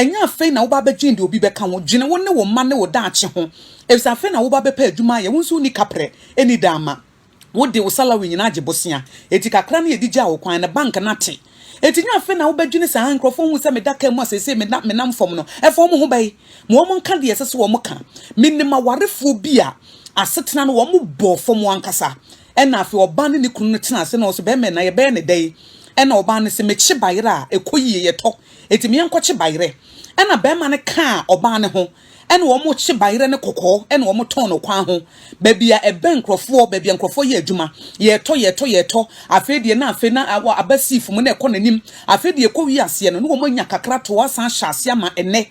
enya afen na wo ba begye ndi obi beka wo dwene wo ne wo ma ne wo daache ho efisa afen na wo ba bepa adwuma ye wo nso ni kapre eni dama wo de wo salary nyina age bosia eti kakra na ye digya wo kwan na bank na te eti nya afen na wo bedwene sa hankrofo hu se medaka mu asese me nam fom no efo mo ho bai mo mo nka de yesese wo mo ka minima warefo bi a asetena no wo mo bo fom wankasa ena afi oba ne kunu tena ase na so be me na ye be ne dai ena oba ne se mechi bayre a ekoyie ye to eti me enkochi bayre ena be ma ne ka oba ne ho ena wo mo chi bayre ne kokko ena wo mo ton no kwa ho ba bia ebe nkrofo ba bia nkrofo ye adwuma ye to afi de na afi na Abusive mu na ekọ nanim afi de ekọ wi ase no wo mo nya kakra to asan hyase ama ene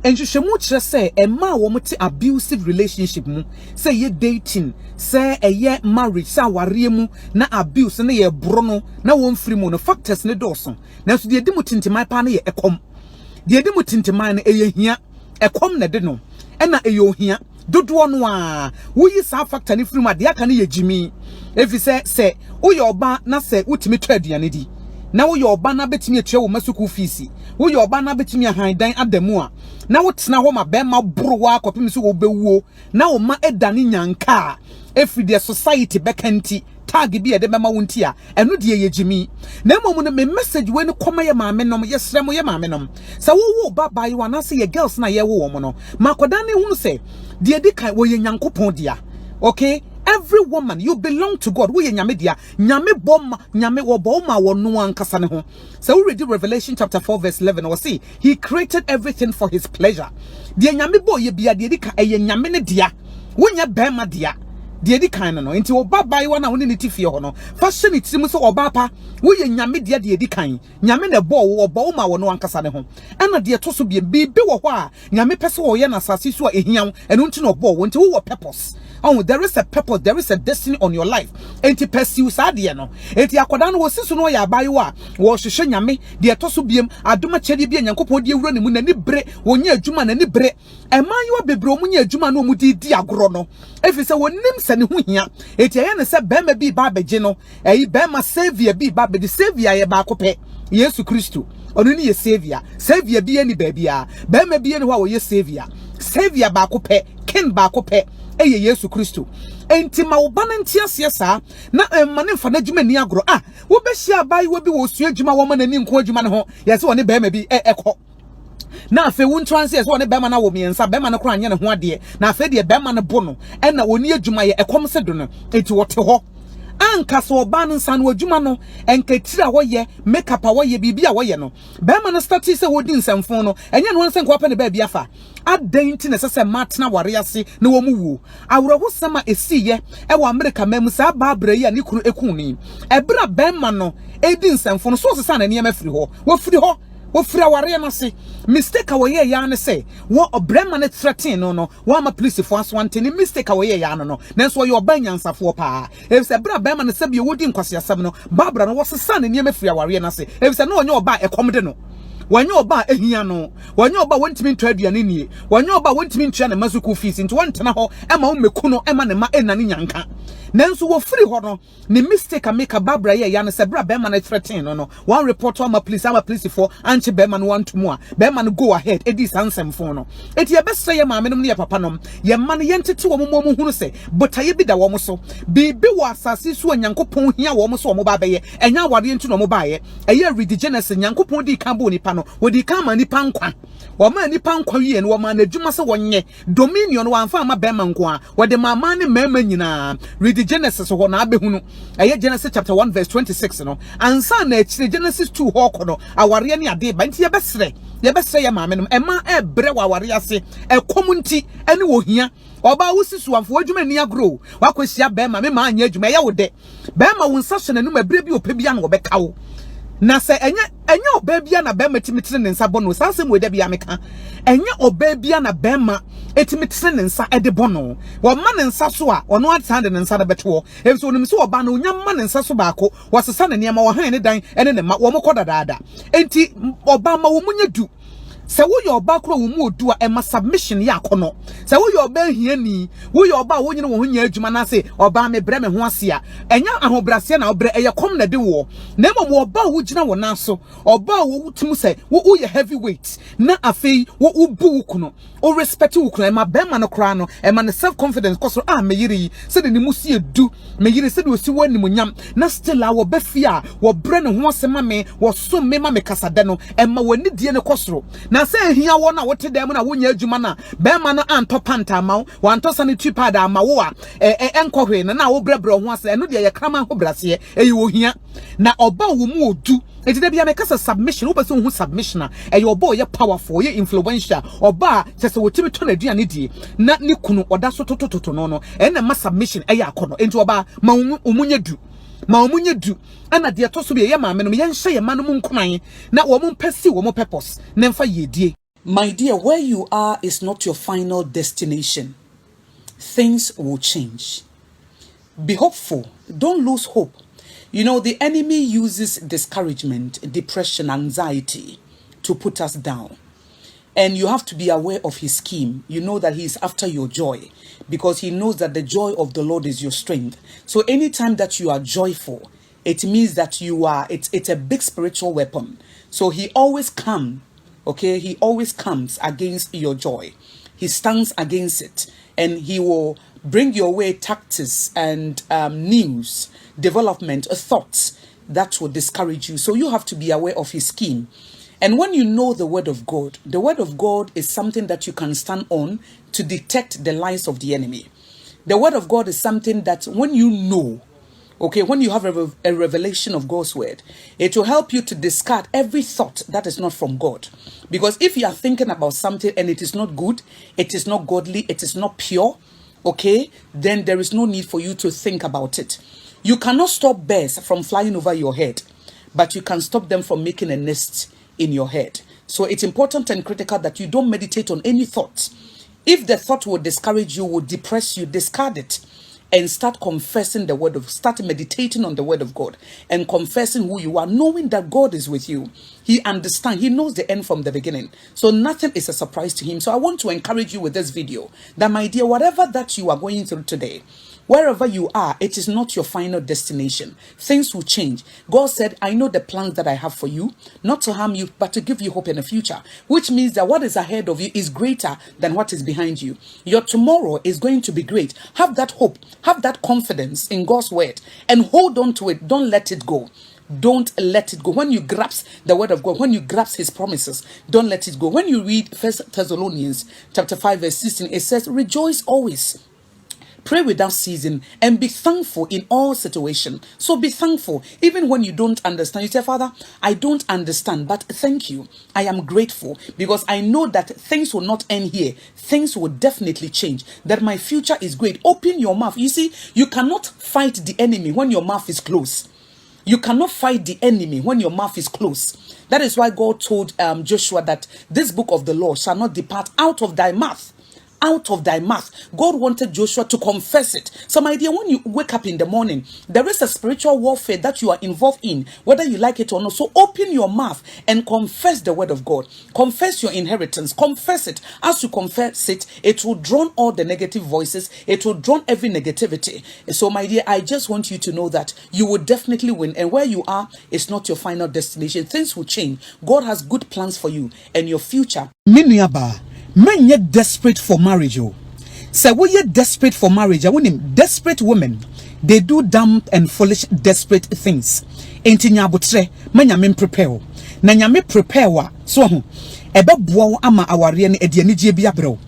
enhwehwemu kire say emma wo mte abusive relationship mu say ye dating say eye marriage say aware mu na abuse na ye bro no na won free mu no factors ne doso na so de di mutintimai pa na ye ekom de di mutintimai na eye hia ekom na de no na eye ohia dodo no a wo yi sa factor ne free mu de aka na ye jimi efi say wo ye oba na say wutimi twa aduane di na wo ye oba na betimi atwa wo masuku fees wo ye oba na betimi ahandan adamu a na wo tena ho ma be ma bro wa akopim so wo bewuo na wo ma edane nyanka every the society bekanti tag bi e de mema wonti a eno de ye jimi na mom no me message we no koma ye maame nom ye srem ye maame nom sa wo baba yi wana se ye girls na ye wo mo no makoda ne hunu se de di kan wo ye nyankopon dia okay. Every woman, you belong to God. We nyame dia, nyame bom, nyame wo boma wo no ankasa ne ho. So we read Revelation chapter 4 verse 11. We see he created everything for his pleasure. Dia nyame bo ye bia de ka eye nyame ne dia. Wo nya bema dia. De di kan no nti oba bai wa na wo ne tifie ho no fa hye ne tirim so oba pa wo ye nyame dia de di kan nyame ne bo wo bo ma wo no ankasa ne ho ena de to so bi wo ho a nyame pese wo ye na asase so a ehia eno nti no bo wo nti wo purpose. Oh, there is a purpose, there is a destiny on your life. Enti pursue sadie no. Enti akoda no wosisu no ya abai wa wo hwehwe nyame de to so biem adoma chede bia nyankopon de ewura ne mu na ni bre wonya adwuma na ni bre emanyo bebre omunya adwuma no mu di agro no. Efi se wonim se ne ho hia. Enti aye ne se bema bi ba beje no. Eyi bema savior bi ba be de savior ye ba kope. Yesu Kristo. Onu ni ye savior. Savior bi ani ba bia. Bema bi ani ho wo ye savior. Savior ba kope, king ba kope. Eye Yesu Kristo enti ma wo bana ntiase sa na mane mfa na djuma ni agro wo be hia bai wo bi wo sua djuma wo mana ni nko djuma ne ho ye se woni bema bi ekọ na afa won transe ye se woni bema na wo miensa bema na kro anye ne ho ade na afa de bema ne bo no na woni adjuma ye ekom se do no enti wote ho anka so oba no nsa no adwuma no enkatira wo ye makeup a wo ye bibia wo ye no be ma no start se wodi nsamfon no enye no nsa nkwa pa ne ba bia fa adenti ne sese matna ware ase na wo mu wu awro ho sama esiye e wo America mamu sa ba bra yi ani kunu ekuni ebra be ma no edi nsamfon so sesa na niam afiri ho wo firi ho wo fira ware na se mistake a wo ye ya ne se wo obrema ne threaten no wo ama police fo aso ante ni mistake a wo ye ya no nanso yo banyansafo pa e se bra be ma ne se bi wodi nkwase asem no babra no wo sesa na niam afiri ware na se e se no onye oba ekomde no wanya oba ehia no wanya oba wontimi ntwa aduane nie wanya oba wontimi ntwa ne masuku fees nti wontena ho ema wo meku no ema ne ma enane nyanka nanso wo free ho no ne mistake a make babra ye ya no se bra be ma na threaten no one report to ama police for anche be ma no want mu a be ma no go ahead edi sansem fon no eti ye besre ye maamenom ne ye papa nom ye ma no yentete wo mo hunu se botaye bi da wo mo so bibi wo asase so nyankopon hia wo mo so wo ba be ye enya wade ntu no mo ba ye eye regenesis nyankopon di kan bo nipa no wodi kan ma nipa nkwa wo ma nipa nkwa wie no wo ma na adwuma se wonye dominion wo amfa ma be ma nkwa wode ma ma ne mema nyina Genesis ho na abehunu eye Genesis chapter 1 verse 26 no ansa na akire Genesis 2 ho kono aware ne ade ba nti ye besre ye maamenom ema ebre wa aware ase ekomunti ene wo hia oba wusisu amfo adwuma ni agro wakosia be ma me ma anya adwuma ye wo de be ma wo nsa hye nanum ebre bi opebia na wo bekawo na se enye obabia na bema timitire ne nsa bono sansem we da bia meka enye obabia na bema etimitire ne nsa ede bono wo ma ne nsa so a ono atande ne nsa da beto e so onim so oba na onya ma ne nsa so baako wasesa ne niam wo han ne dan ene ne ma wo mkoda daada enti oba ma wo munya du Se wo your back row mu odu a e ma submission ya akono. Se wo your ba hiani, wo your ba wo nyine wo nya adwuma na se oba me bre me ho ase a. Enya ahobrase na obre eye kom na de wo. Na emom oba wo gina wo na so, oba wo wutum se wo ye heavyweight. Na afei wo ubu wo kuno. O respect wo kuno e ma be ma no kra no, e ma ne self confidence koso me yiri se de ni mu sie du. Me yiri se de osi wo animunyam. Na still a wo be fia, wo bre ne ho ase ma me, wo so me ma me kasade no, e ma wani die ne kosoro. Na say hia wo na wote dem na wonya adwuma na be ma no anto panta ma wo anto sanitary pad ama wo a enkohwe na wo brebre ho ase eno de ye krama ho brase e wo hia na oba wo mu odu enti da bia me kasa submission wo be so hu submission e ye oba ye powerful ye influential oba se wotimi to na aduane die na ne kunu oda so totototo no na ma submission e ye akono enti oba ma omunye du ma omunye du ana de to so be ye ma me no ye nhye ye ma no munkuman na wo mun pesi wo mo purpose na mfa ye die. My dear, where you are is not your final destination. Things will change. Be hopeful. Don't lose hope. You know, the enemy uses discouragement, depression, anxiety to put us down. And you have to be aware of his scheme. You know that he is after your joy because he knows that the joy of the Lord is your strength. So anytime that you are joyful, it means that it's a big spiritual weapon. So he always comes. Okay, he always comes against your joy. He stands against it, and he will bring your way tactics and news, development, thoughts that will discourage you. So you have to be aware of his scheme. And when you know the word of God is something that you can stand on to detect the lies of the enemy. The word of God is something that when you know, okay, when you have a revelation of God's word, it will help you to discard every thought that is not from God. Because if you are thinking about something and it is not good, it is not godly, it is not pure, okay, then there is no need for you to think about it. You cannot stop birds from flying over your head, but you can stop them from making a nest in your head. So it's important and critical that you don't meditate on any thought. If the thought will discourage you, will depress you, discard it. And start confessing the word start meditating on the word of God and confessing who you are, knowing that God is with you. He understands, he knows the end from the beginning. So nothing is a surprise to him. So I want to encourage you with this video that, my dear, whatever that you are going through today, wherever you are, it is not your final destination. Things will change. God said, I know the plans that I have for you, not to harm you, but to give you hope in the future, which means that what is ahead of you is greater than what is behind you. Your tomorrow is going to be great. Have that hope, have that confidence in God's word, and hold on to it. Don't let it go. Don't let it go. When you grasp the word of God, when you grasp his promises, don't let it go. When you read 1 Thessalonians chapter 5 verse 16, it says, rejoice always. Pray without ceasing and be thankful in all situations. So be thankful. Even when you don't understand, you say, Father, I don't understand, but thank you. I am grateful because I know that things will not end here. Things will definitely change. That my future is great. Open your mouth. You see, you cannot fight the enemy when your mouth is closed. You cannot fight the enemy when your mouth is closed. That is why God told Joshua that this book of the law shall not depart out of thy mouth. Out of thy mouth. God wanted Joshua to confess it. So my dear, when you wake up in the morning, there is a spiritual warfare that you are involved in, whether you like it or not. So open your mouth and confess the word of God. Confess your inheritance. Confess it. As you confess it, it will drown all the negative voices. It will drown every negativity. So my dear, I just want you to know that you will definitely win. And where you are is not your final destination. Things will change. God has good plans for you and your future. Minyaba. Men yet desperate for marriage. Say we yet desperate for marriage. I want him desperate women. They do dumb and foolish desperate things. Enti nyabotre manya men prepare. Na nyame prepare wa so ho. Ebe boa ama aware ne edianigye bi abrɛw.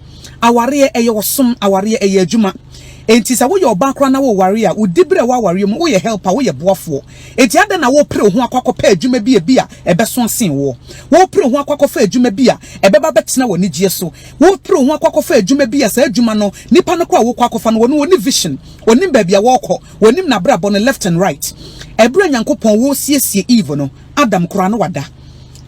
Aware eye wosom, aware eye adwuma. Enti sa wo ye obakra na wo ware a udibre wa ware mu wo ye helper wo ye boafo. Enti ada na wo pre ho akwakopa adwuma bi a ebe so sen wo. Wo pre ho akwakofa adwuma bi a ebe ba betena wo nigye so. Wo pre ho akwakofa adwuma bi a sa adwuma no nipa no kwa wo kwakofa no wo ni vision. Wonim ba bia wo kɔ. Wonim na bra bo no left and right. Ebra nyankopɔn wo siesie Eve no Adam kora no wada.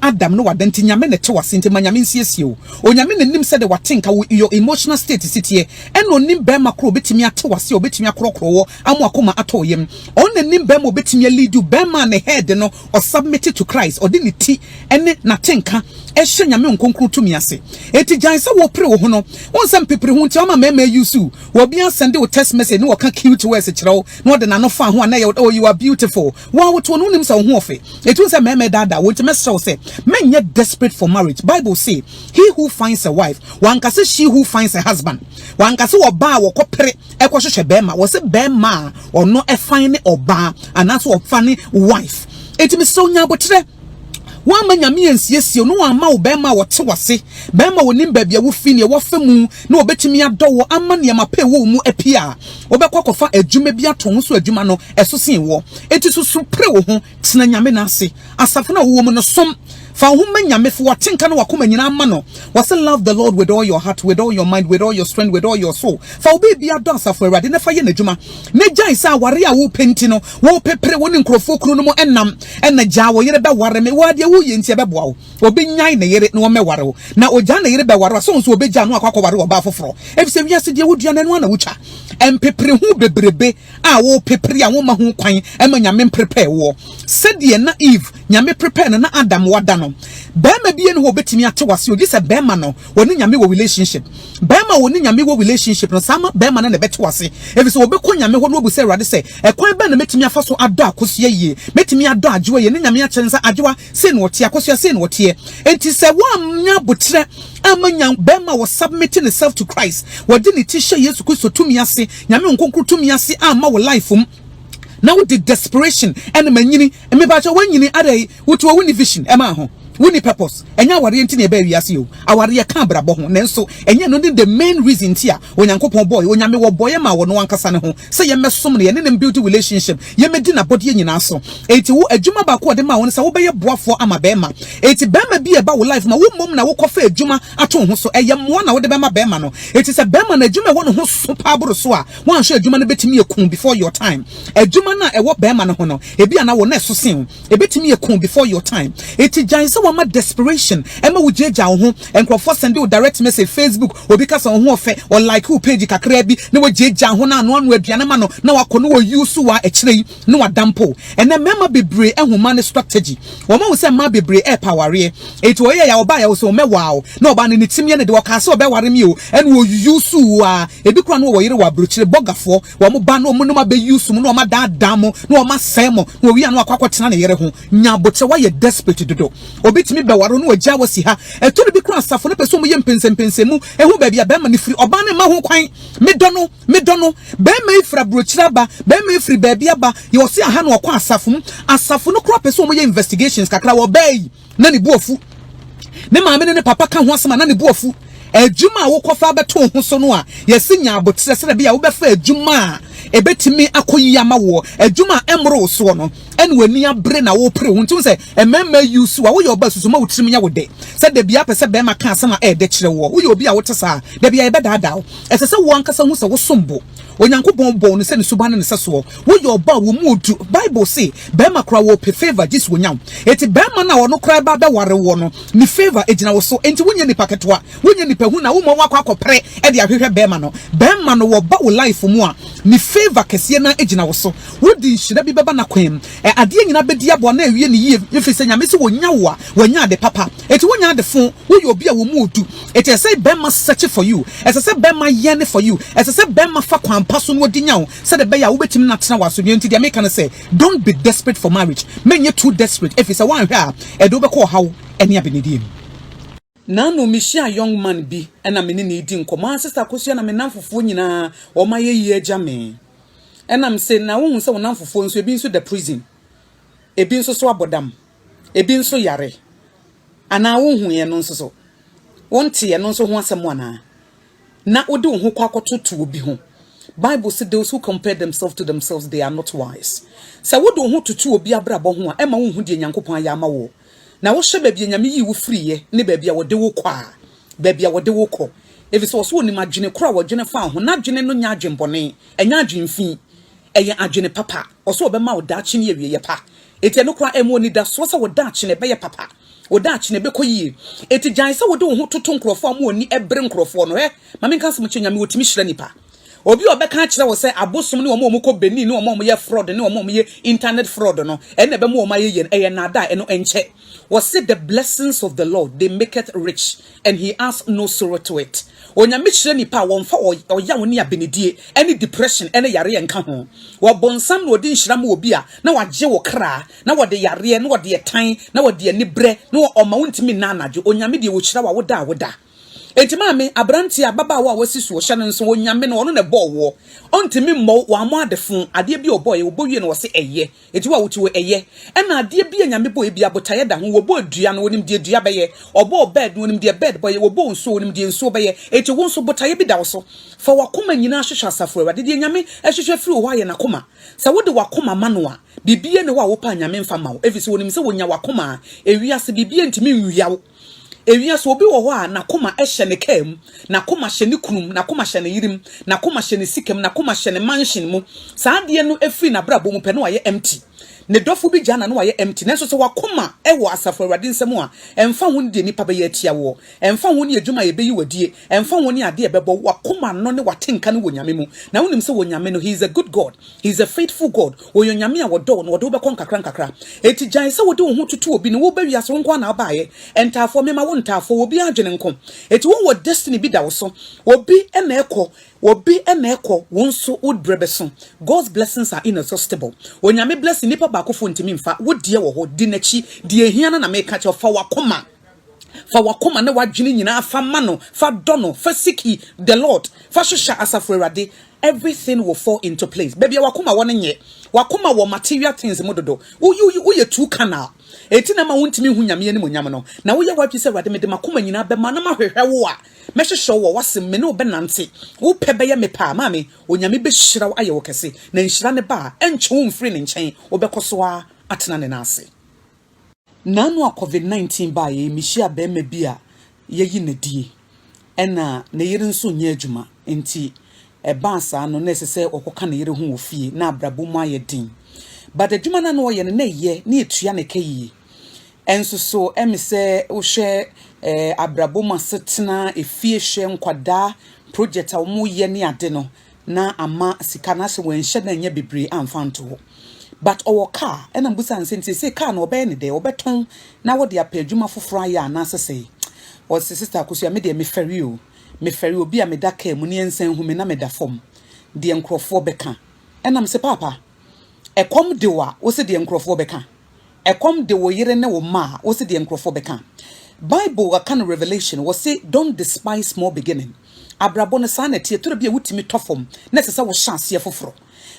Adam no wadenti nyame ne te wasente manyame nsiesie o onyame ne nim said what think your emotional state sitie eno nim be makro betimi ate wase obetimi akrokro wo amu akoma atoyem on ne nim be mo betimi lead you be man ne head no or submit to Christ or dini ti ene na tenka ehye nyame nkonkru tumi ase eti janse wo pre wo ho no wonsam pepre hu nti o ma mema yusu wo bia send wo text message no ka cute words kire no de na no fa ho na oh you are beautiful wa wo to no nim sa ho ofe eti wonsam mema dada wo ntime show say men get desperate for marriage. Bible say he who finds a wife wankase she who finds a husband wankase oba wo kopere ekohwehwe bema wo se bema or no e find oba and that's what funny wife eti me so nya botre wan manyame ensiesie no ama wo bema wo te wase bema wo nim babia wo fi ne wo fa mu na obetimi adowo ama ne ma pe wo mu apia obekwakofa adwuma bi ato so adwuma no eso sen wo eti so pre wo ho tena nyame na ase asafo na wo mu no som fa ho manyame fo watenka no wakoma nyina ama no was love the Lord with all your heart, with all your mind, with all your strength, with all your soul fa obi bia do asafo awade na fa ye n'adwuma ne gyan sa ware a wo penti no wo pepre wo ne nkrofo kru no mo enam ena gya wo yere be ware me wo de wo ye ntia be boa wo obi nyan ne yere no wo me ware wo na ogya ne yere be ware so nso obi gya no akwa ware wo ba foforo efise wiase de wo dua na no na wo twa empepre hu bebrebe a wo pepre a wo ma hu kwan ema nyame prepare wo said na Eve nyame prepare na Adam wada no bema bie no obetimi ate wase ogi se bema no woni nyame wo relationship bema woni nyame wo relationship no sama bema na bete wase efise obekọ nyame ho no obu se Awurade se ekwan be na metimi afa so ado Akosua yie metimi ado Adwoa ye ne nyame a kyensa Adwoa se no tie Akosua se no tie enti se wa nya botre amanya bema wo submitting himself to Christ wodi ne ti hye Yesu Kristo tumi ase nyame nkonkru tumi ase ama wo life now the desperation and manyini me ba cho wanyini adai wotu woni vision ema ho woni purpose enya aware enti na ebe wiase o aware ka brabo ho nenso enya no the main reason tia onyankopon boy onyame wo boy ma wo no ankasa ne ho se ye mesom ne ne build relationship ye medi na body nyina so enti wo adwuma ba ko de ma wo se wo be ye boafo ama bema enti bema bi e ba wo life ma wo mom na wo kofa adwuma ato ho so eye mo na wo de bema bema no enti se bema na adwuma wo no ho so pa aboro so a wan hwe adwuma no betimi ekun before your time adwuma na e wo bema no ho no ebi ana wo na so sen e betimi ekun before your time enti janse wama desperation ema wujeja wo ho enkrofo send you direct message Facebook obi ka so ho ofe or like who page kakra bi na wujeja ho na anu aduane ma no na wakono wo use wa ekire na wadampo ene mema bebre ehuma ne strategy wo ma wo se ma bebre e powere eti wo ye ya oba ya wo so mewa na oba ne timye ne de wo ka so oba ware mi o ene wo use wa ebi kura no wo yire wa brochire bogafo wo mo ba no mo no ma be use mo no ma da mo no ma semo wo wi anu akwakotena ne yire ho nya bote wa ye desperate dodo obi timi be waro no agya wasi ha etoro bi kura asafo no peso mo ye mpensempensemu ehu ba bia be ma ne firi oba ne ma ho kwan medono be ma ifra brochira ba be ma ifri ba bia ba ye wo se aha no okwa asafo no kura peso mo ye investigations kakra wo bay na ne buofu ne maame ne papa ka ho asema na ne buofu adwuma wo kofa beto ho so no a yesi nya abotre se bia wo befa adwuma ebetimi akoyi amawo adwuma emro so no ene wani abre na wo pre huntu se emema use wa wo ye oba susu ma wotrim nya wode se de bia pese be ma ka asema de kire wo wo ye obi a wote sa de bia ebe daada ese se wo ankasa hu se wo sombo onyankopon bo no se ne suba ne se so wo ye oba wo mudu Bible say be ma kra wo pe favor jis wo nyam eti be ma na wo no kra ba da ware wo no ni favor ejina wo so enti wonye ni paketoa wonye ni pahu na wo mo wakwa akopre e de ahwehwe be ma no wo ba wo life mu a ni favor kese na ejina wo so wodi nhira bi beba na kwem ade nyina bedi abo na awie ne yie efese nyame se wonya wo a wonya de papa eti wonya de fon wo ye obi a wo mudu eti say be ma search for you ese say be ma yene for you ese say be ma fa kwampa so no odi nya wo se de be ya wo betimi na tena waso enti de make na say don't be desperate for marriage menye too desperate efese wan hwe a e do be ko hawo ene abenediem na no mishia young man bi ena me ne di nkoma sister Akosua na me namfofo nyina o ma ye yi agya me ena me say na wo hu se wo namfofo nso ebi nso the prison ebi nso so abodam ebi nso yare ana wo hu ye no nso so wonte ye no nso ho asem ana na ode wo ho kwakototo obi ho Bible said those who compare themselves to themselves they are not wise say wo do ho tutu obi abrabo ho a ema wo hu de Nyankopon ya ama wo na wo hye baabi nyame yi wo friye ne baabi a wo de wo kwa baabi a wo de wo kɔ efi so so ni madwene kora wo dwene fa ho na dwene no nya adwenbɔne enya adwenfi eye adwene papa oso obema wo da kye ne awie ye pa eti no kora emu oni da so wo da kye ne be ye papa Oda chine beko yi. Eti janse wode wo ho toto nkrofo am oni ebre nkrofo no mame nka sem chenya me wotimi hira nipa. Obi obeka kire wo se abosom ne omo ko Benin ne omo ye fraud ne omo ye internet fraud no ene be mo omo ye nada eno enche. Was said the blessings of the Lord they make it rich and he has no sorrow to it. Onyame hire nipa wonfa oya woni abenedie any depression any yare enka ho. Wo bonsam no odi nhira ma obi a na wagye wo kra na wode yare na wode yetan na wode ani bre na oma wontimi na anadwo onyame de wo hira wa woda. Enti maame abranti ababa wa wasi so hye no nso onyame no ono ne bɔ wo ontimi mmɔ wa mo adefo ade bi obɔ ye obɔ wie no wose eye enti wa wuti wo eye ɛna ade bi anyame bɔ ebi abotaye da ho wobɔ dua no wonim de dua bɛye obɔ bed no wonim de bed bɔ ye wobɔ nso wonim de nso bɛye enti wo nso botaye bi da wo so fa wakoma nyina hwehwe asafo awade de anyame ɛhwehwe firi wo ayɛ nakoma sa wode wakoma manoa bibie ne wa wo pa anyame mfa ma wo efisi wonim se wonya wakoma ewiase bibie ntimi nwia wo ewia so obi wo ho a nakoma ehye ne kam nakoma hye ne kunum nakoma hye ne yirim nakoma hye ne sikam nakoma hye ne mansion mu saa de no efiri na brabo mu pe no waye empty ne dofo bi jana no waye empty nenso so wakoma ewo asafo awade nsem a emfa ho de nipa be ye atia wo emfa ho ne adwuma ye be yi wadie emfa ho ne ade ebebo wakoma no ne watenka ne wonyame mu na wonim se wonyame no he is a good God, he is a faithful God. Wonyame a wodo no wodo be kon kakra eti jan se wodo ho tutu obi ne wo ba wiase wo nko na abaye entafo mema wo ntafo obi adwene nko eti wo destiny bi da wo so obi ena ekọ wonso would brebeso. God's blessings are inexhaustible. Onyame blessing nipa ba kofo ntimi mfa wo die wo ho di nachi die hiana na meka che fa wakoma na wadwene nyina fa mano fa dono fa siki the Lord fa hwehwa asafo awade everything will fall into place. Baby wakoma wona nye wakoma wo material things mododo wo ye two canal eti na ma wontimi hu nyame ne monyam no na wo ye wadwi se awade mede makoma nyina be ma na mahwehwe wo a mehwehwe wo wasem me ne obenante wo pebe ye mepa maame onyame be hyira wo aye wo kese na nhyira ne ba enche wo mfiri ne nchen wo bekoso a atena ne nase nanu a COVID-19 ba ye mihia be ma bi a yeyi na die ena ne yire nso nya adwuma enti eba asa no na sese okoka ne yire hu ofie na abrabo mu aye din but adwuma na no ye ne ye na etua ne kayi enso so emise wo hwe abrabo masetena efie hwe nkwada project a wo ye ne ade no na ama sika na se wenhye na nya bebre amfanto but owo car ena mbusa nsenti se car no obe ne de obeton na wo de apa adwuma foforo aya na sese o sister Akosua me de me feri obi a me da ka mu ne ensan hu me na me da fom de nkrofo beka ena me se papa ekom de wa wo se de nkrofo beka ekom de wo yire ne wo ma wo se de nkrofo beka Bible a kind of revelation was say don't despise small beginning abrabo no sanity to be a wutimi tofom na se wo chance foforo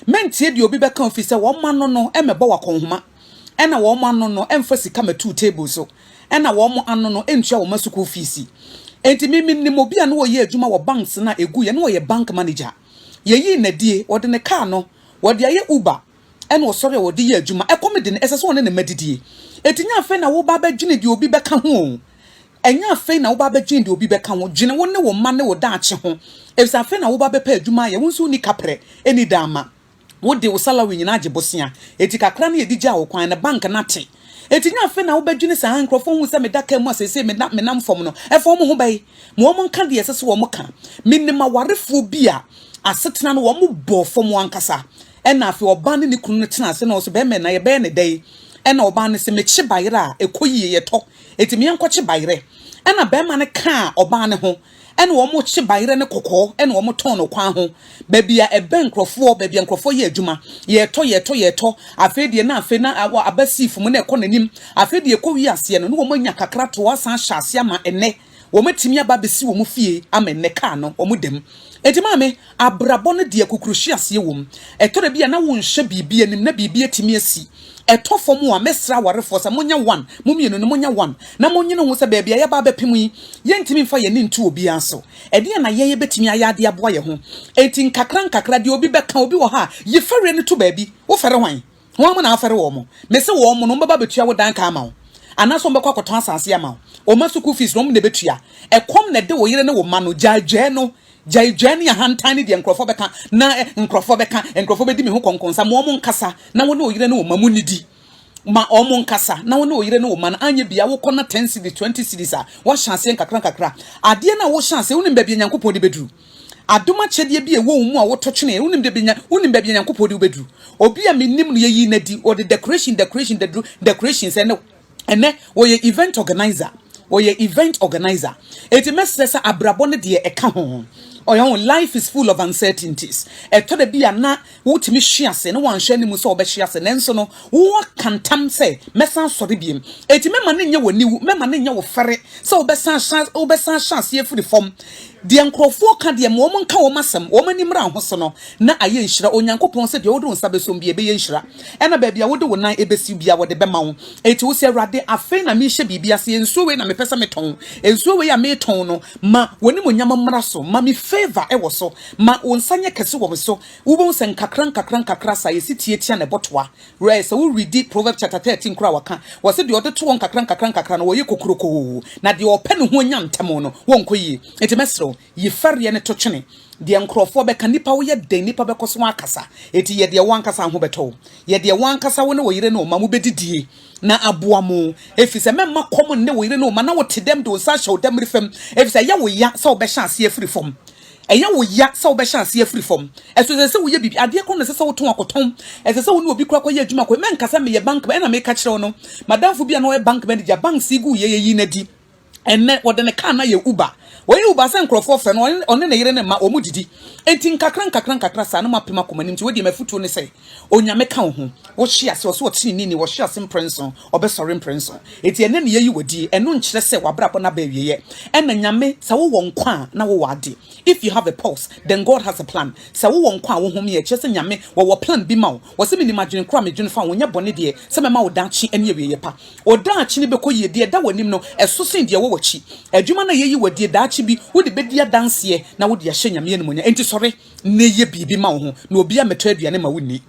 mentie de obi beka ofise wo ma no emeba wakonhoma ena wo ma no emfa sika ma 2 tables so ena wo mo ano no entua wo masuku ofisi enti mimi ni obi a no ye adwuma wo banks na egu ye no ye bank manager ye yi na die wo de ne car no wo de aye Uber ena wo sori wo de ye adwuma ekomede ne esese won ne madidie enti nya fe na wo ba ba dwene de obi beka ho enya fe na wo ba ba dwene de obi beka ho dwene wo ne wo ma ne wo da ache ho efisa fe na wo ba ba pa adwuma ye wo nso ni kapre eni dama wo de wo salary nyina age bosia eti kakra na ye digya wo kwan na bank na te eti nya fe na wo ba dwene sa hankrofo hu se me daka mu asese me nam fom no efo mo ho bai mo nka de esese wo mo ka minima warefo bi a asetena no wo mo bo fom ankasa ena afi oba ne kunu tena ase na so be me na ye be ne dai ena oba ne se me kye bayre a ekoyi ye to eti me enkoche bayre ena be ma ne ka oba ne ho ena wo mo kye bayre ne kokko ena wo mo ton no kwan ho ba bia ebe nkrofo ba bia nkrofo ye adwuma ye to afi de na afi na abasif mu na ekọ nanim afi de ekọ wi ase no wo mo nya kakra to asan hyase ama ene wo matimi aba besi wo mu fie ama ene ka no wo mu dem eti maame abrabo no de akukuruhye ase wo mu etore bia na wo nhye bibia nim na bibia timi asi etofo mu a mesra warefo sa monya 1 mumienu no monya 1 na monyene ho se ba bia ye ba bepem yi ye ntimi mfa ye ne ntu obi aso ede na ye betimi ayade aboa ye ho eti nkakra de obi beka obi wo ha ye fere ne to ba bi wo fere hwan wo mo na afere wo mo me se wo mo no baba betua wo dan ka ama wo anaso mbekwa kwato asase ama wo o masuku fees no mo ne betua ekom na de wo yire ne wo ma no jaje no jaijani ya hantani de nkrofo beka na nkrofo bedi me ho konkonsa mo nkasa na wo ne oyire ne wo mamu nidi ma omo nkasa na wo ne oyire ne wo ma na anye bia wo kɔ na 10 cedi 20 cedis a wo chance kakra ade na wo chance wo ne ba bia nyankopɔn de beduru adoma chedie bi e wo mu a wo to twene wo ne ba bia nyankopɔn de beduru obi a menim no yeyi na di or the decoration say no ene wo ye event organizer eti mesesa abrabɔ ne de eka ho. Or your life is full of uncertainties. E to de bia na wotimi hwiase ne wan hwe ne mu so obehwiase nenso no wo kan tam say mesan sori biem. Eti mema ne nya wani mema ne nya wo fere so obesan chance ye firi fom. De nkrofo ka de mo nka wo masem wo mani mra ho so no na aye nhira onyankopon se de wo do nsa besom bia be ye nhira. E na ba bia wo do wo nan ebesi bia wo de bema wo. Eti wo se awrade afen na me hye bibia se ensuo we na me pesa meton. Ensuo we ya me ton no ma woni mo nyama mra so ma me favor ewo so ma wonsanye kese wo so wo bon sen kakran sa yesi tietia na botwa right so we read Proverbs chapter 13 kura waka wo se de odo to won kakran no wo ye kokroko na de ope no ho nya ntemo no won koyi enti mesro ye fare ne to twene de nkrofo be kanipa wo ye den nipa be koso akasa eti ye de wankasa ho beto ye de wankasa wo ne wo yire no ma mo bedidie na aboamo efise memma kom ne wo yire no ma na wo tedem do sa hyew dem rifem efise ya wo ya sa wo be chance ye free from eya wo ya sa wo be chance ye free from eso se wo ye bibi ade ko ne se wo ton akoton eso se wo ne obi kura ko ye adwuma ko men kasa me ye bank be na me ka kire no madam fu bia no ye bank manager bank sigu ye yi na di enne wo de ne ka na ye uber wo ye uber se nkrofo fe no one ne yire ne ma o mu didi enti nkakran sa na mapema komanim ti wo di mafutuo ne se onyame ka wo ho wo hye ase wo tini ni wo hye ase mprenso obesore mprenso enti ene ne yeyi wodi eno nkyere se wabrabo na ba wieye ena nyame sa wo nkwa na wo wade. If you have a pulse, then God has a plan. Sa wo nkwa wo hom ye kyere se nyame wo plan bi ma wo se me ni imagine kra me dwene fa wo nya bone de se me ma wo dachi ene wieye pa o dachi ne be ko ye de da wanim no eso sen de wo wachi adwuma na yeyi wodi dachi bi wo de bedia danse na wo de ahye nyame ne monya enti sore ne ye bibi ma wo ho na obi a meto aduane ma wo ni